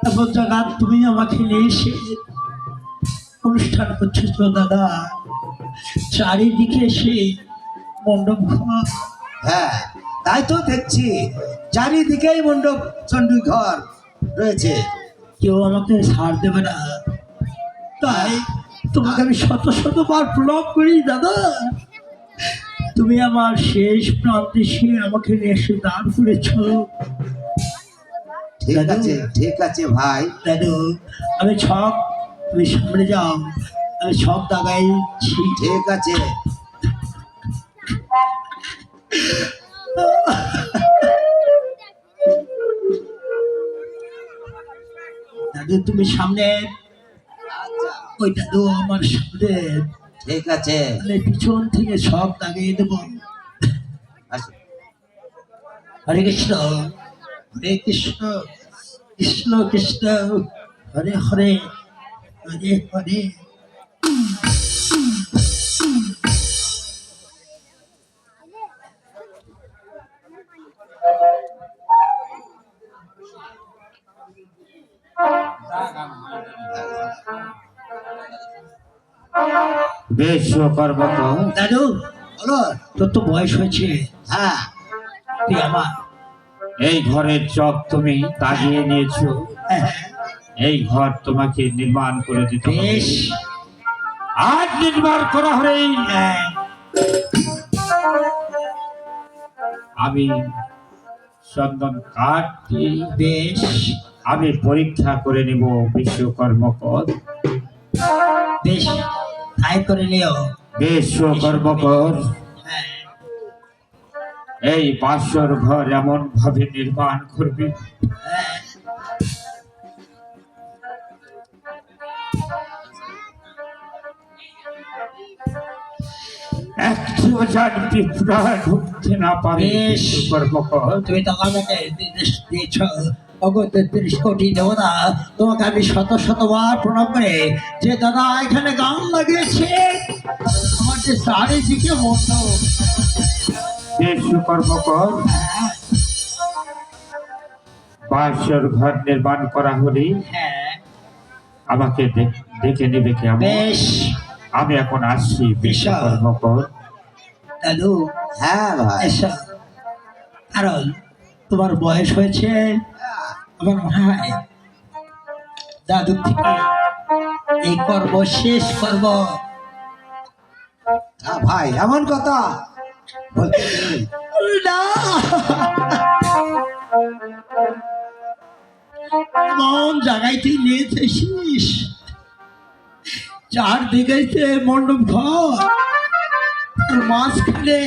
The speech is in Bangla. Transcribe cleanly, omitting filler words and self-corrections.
এমন জায়গা তুমি আমাকে নিয়ে এসে অনুষ্ঠান করছো দাদা, চারিদিকে এসে মণ্ডপ ঘর। হ্যাঁ, তাই তো দেখছি চারিদিকেই মণ্ডপ চণ্ডী ঘর রয়েছে। কেউ আমাকে ছাড় দেবে না, তাই তোমাকে আমি শত শতবার প্রণাম করি দাদা। তুমি আমার শেষ প্রান্তে এসে আমাকে নিয়ে এসে দাঁড় করেছ। ঠিক আছে ভাই। দাদু, আমি ছক, তুমি সামনে যাও, আমি ছক দাগাইছি। ঠিক আছে। দাদু তুমি সামনে, ওই দাদু আমার সামনে। ঠিক আছে, আমি পিছন থেকে ছক দাগিয়ে দেবো। হরে কৃষ্ণ, হরে কৃষ্ণ, কৃষ্ণ কৃষ্ণ, হরে হরে, হরে হরে। বেশ কর্মক। দাদু বলো। তোর তো বয়স হয়েছে, হ্যাঁ, তুই আমার এই ঘরের চক তুমি দাগিয়ে নিয়েছো, এই ঘর তোমাকে নির্মাণ করে দিতে হবে। বেশ, আজ নির্মাণ করা হলেই আমি চন্দন কাঠ দিয়ে বেশ, আমি পরীক্ষা করে নিব বিশ্বকর্মকর। বেশ, তাই করে নিও। বিশ্বকর্মকর হ্যাঁ, এই বাসর ঘর এমন ভাবে নির্মাণ করবে হ্যাঁ, একজন বিপ্রায় ঢুকতে না পারে। বেশ। বিশ্বকর্মকর তুমি তো আমাকে নির্দেশ দিয়েছ, অগত 30 কোটি দেবতা, তোমাকে আমি শত শতবার প্রণাম করে যে দাদা এখানে গান লাগিয়েছে, আমার যে চারিদিকে মণ্ডপ। বিশ্বকর্মকর বাসর ঘর নির্মাণ করা হলে হ্যাঁ, আমাকে দেখে নেবে কেমন। বেশ, আমি এখন আসছি বিশ্বকর্মকর। দাদু হ্যাঁ ভাই। এসো, কারণ তোমার বয়স হয়েছে, আমার মনে হয় দাদু থেকে এই কর্ম শেষ করব। ভাই এমন কথা বলতে নেই। না, এমন জায়গায় তুই নিয়ে এসেছিস, চারদিকে মণ্ডপ ঘর, মাঝখানে